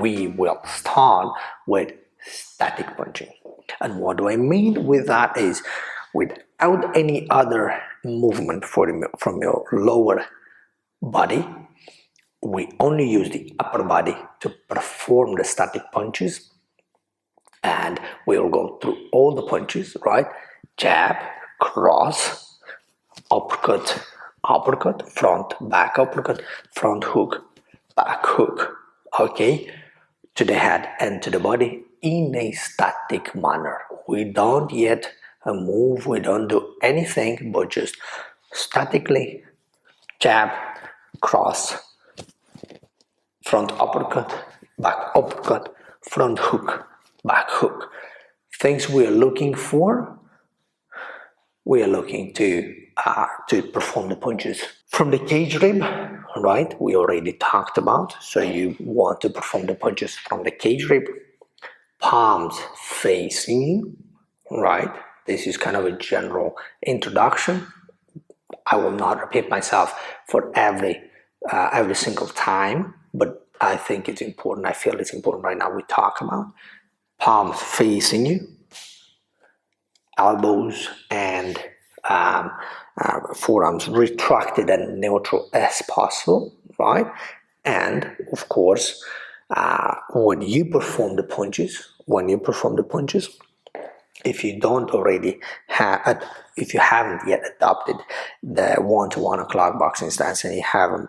we will start with static punching. And what do I mean with that is without any other movement from your lower body, we only use the upper body to perform the static punches, and we'll go through all the punches, right? Jab, cross, uppercut, uppercut, front, back uppercut, front hook, back hook, okay, to the head and to the body in a static manner. We don't yet move, we don't do anything, but just statically jab, cross, front uppercut, back uppercut, front hook, back hook. Things we are looking for, we are looking to perform the punches from the cage rib, right? We already talked about. So you want to perform the punches from the cage rib, palms facing you, right? This is kind of a general introduction. I will not repeat myself for every single time, but I think it's important. I feel it's important right now. We talk about palms facing you, elbows and forearms retracted and neutral as possible, right? And of course, when you perform the punches, if you don't already have, if you haven't yet adopted the 1 to 1 o'clock boxing stance, and you haven't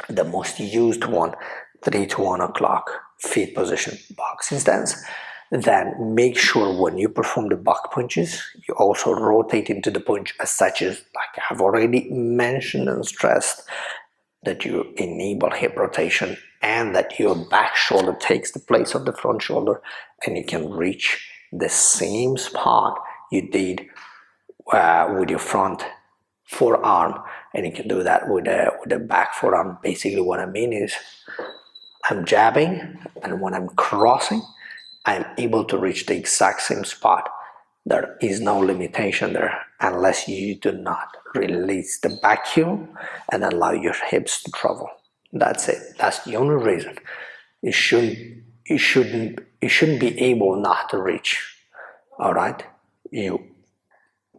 the most used one, 3 to 1 o'clock feet position boxing stance, then make sure when you perform the back punches, you also rotate into the punch as such, as like I've already mentioned and stressed, that you enable hip rotation and that your back shoulder takes the place of the front shoulder, and you can reach the same spot you did with your front forearm, and you can do that with the back forearm. Basically what I mean is I'm jabbing, and when I'm crossing, I'm able to reach the exact same spot. There is no limitation there unless you do not release the back heel and allow your hips to travel. That's it. That's the only reason. You shouldn't be able not to reach. All right. You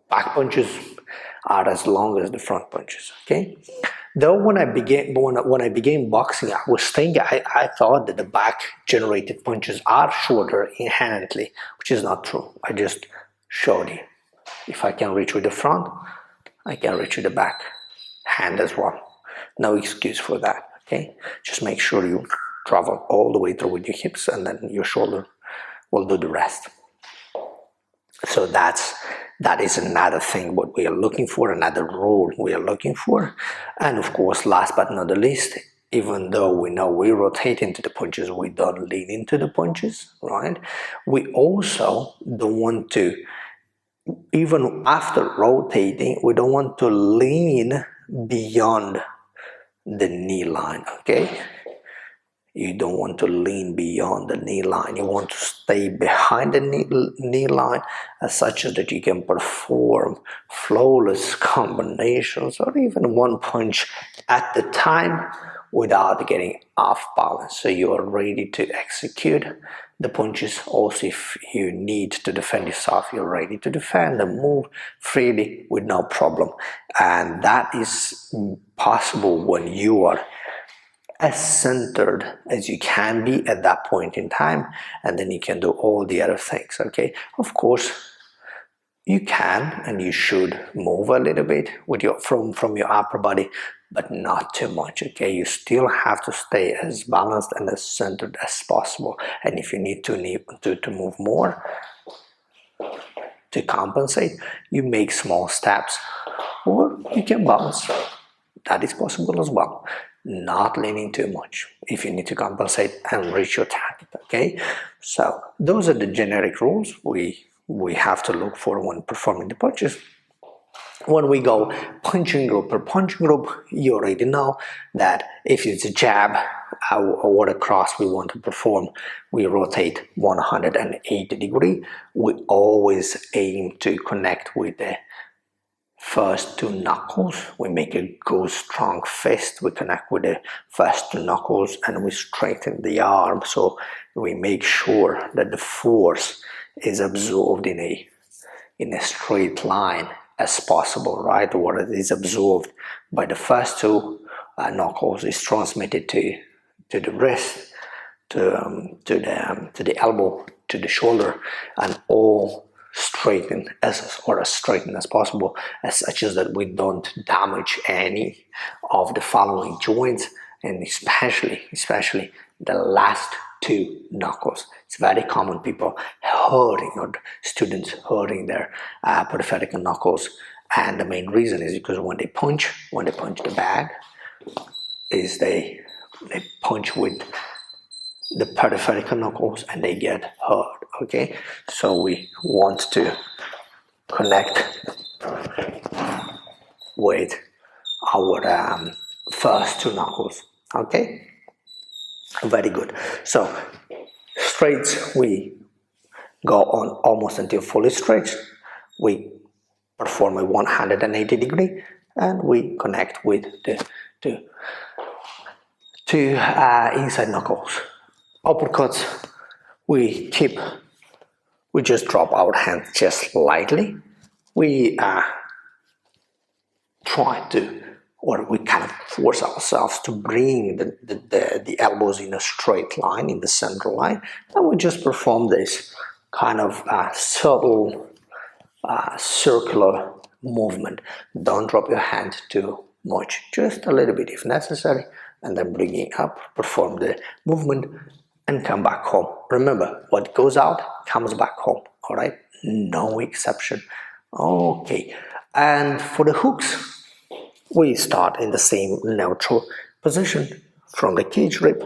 back punches are as long as the front punches. Okay. Though when I began boxing, I was thinking, I thought that the back generated punches are shorter inherently, which is not true. I just showed you. If I can reach with the front, I can reach with the back hand as well. No excuse for that. Okay, just make sure you travel all the way through with your hips, and then your shoulder will do the rest. So that is another thing what we are looking for, another rule we are looking for. And of course, last but not the least, even though we know we rotate into the punches, we don't lean into the punches, right? We also don't want to, even after rotating, we don't want to lean beyond the knee line, okay? You don't want to lean beyond the knee line. You want to stay behind the knee line as such that you can perform flawless combinations or even one punch at the time without getting off balance. So you are ready to execute the punches. Also, if you need to defend yourself, you're ready to defend and move freely with no problem. And that is possible when you are as centered as you can be at that point in time, and then you can do all the other things. Okay, of course you can and you should move a little bit with your from your upper body, but not too much. Okay, you still have to stay as balanced and as centered as possible. And if you need to move more to compensate, you make small steps, or you can bounce. That is possible as well. Not leaning too much if you need to compensate and reach your target. Okay, so those are the generic rules we have to look for when performing the punches. When we go punching group per punching group, you already know that if it's a jab or what a cross we want to perform, we rotate 180 degrees. We always aim to connect with the first two knuckles, we make a good strong fist, we connect with the first two knuckles and we straighten the arm, so we make sure that the force is absorbed in a straight line as possible, right? What is absorbed by the first two knuckles is transmitted to the wrist, to the elbow, to the shoulder, and all straighten as straighten as possible, as such as that we don't damage any of the following joints, and especially the last two knuckles. It's very common people hurting, or students hurting their peripheral knuckles, and the main reason is because when they punch the bag, is they punch with the peripheral knuckles and they get hurt. Okay, so we want to connect with our first two knuckles. Okay, very good. So straights, we go on almost until fully stretched. We perform a 180 degree and we connect with the two inside knuckles. Uppercuts, we just drop our hands just lightly. We try to, or we kind of force ourselves to bring the elbows in a straight line, in the center line, and we just perform this kind of subtle circular movement. Don't drop your hand too much, just a little bit if necessary, and then bring it up, perform the movement, and come back home. Remember, what goes out comes back home, all right? No exception. Okay, and for the hooks, we start in the same neutral position from the cage rib,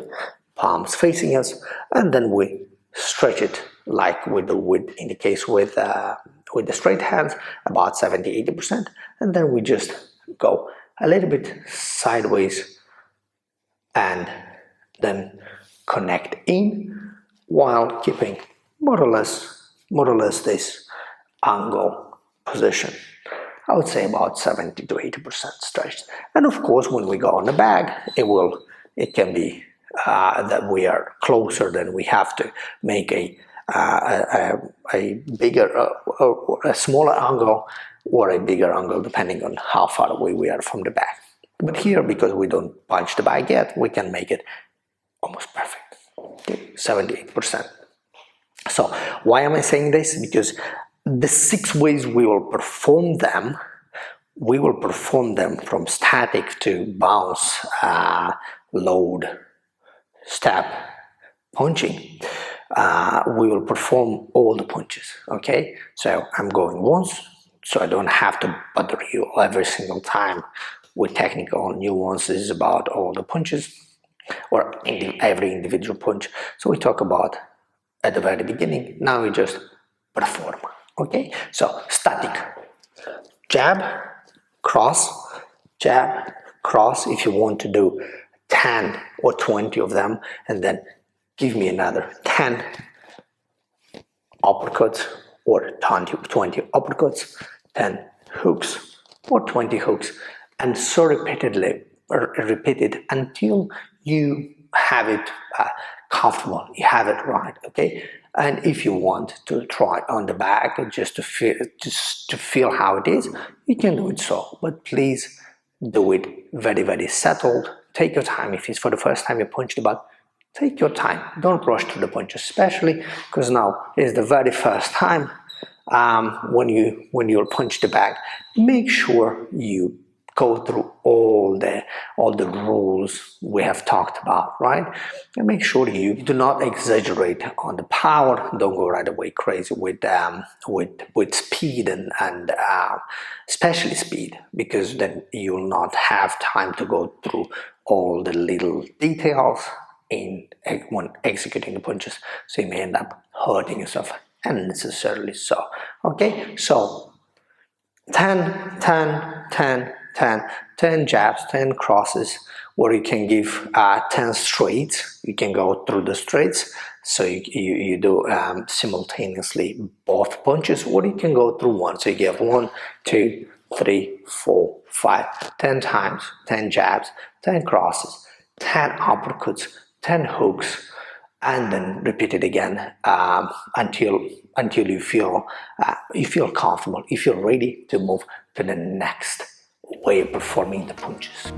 palms facing us, and then we stretch it like we do with, in the case with the straight hands, about 70-80%, and then we just go a little bit sideways and then connect in while keeping more or less this angle position. I would say about 70-80% stretched. And of course, when we go on the bag, it can be that we are closer, than we have to make a bigger, a smaller angle or a bigger angle, depending on how far away we are from the bag. But here, because we don't punch the bag yet, we can make it almost perfect. Okay, 78%. So why am I saying this? Because the 6 ways we will perform them from static to bounce, load, step, punching. We will perform all the punches. Okay, so I'm going once, so I don't have to bother you every single time with technical nuances about all the punches or every individual punch. So we talk about at the very beginning. Now we just perform. Okay, so static: jab, cross, jab, cross. If you want to do 10 or 20 of them, and then give me another 10 uppercuts or 20 uppercuts, 10 hooks or 20 hooks, and so repeatedly, repeated until you have it comfortable, you have it right. Okay, and if you want to try on the back just to feel how it is, you can do it so, but please do it very settled. Take your time. If it's for the first time you punch the bag, take your time. Don't rush through the punch, especially because now is the very first time when you'll punch the bag. Make sure you go through all the rules we have talked about, right? And make sure you do not exaggerate on the power. Don't go right away crazy with speed and especially speed, because then you will not have time to go through all the little details when executing the punches, so you may end up hurting yourself unnecessarily. So okay, so 10 jabs, 10 crosses, or you can give 10 straights. You can go through the straights, so you do simultaneously both punches, or you can go through one. So you give 1, 2, 3, 4, 5, 10 times, 10 jabs, 10 crosses, 10 uppercuts, 10 hooks, and then repeat it again until you feel comfortable, you feel ready to move to the next way of performing the punches.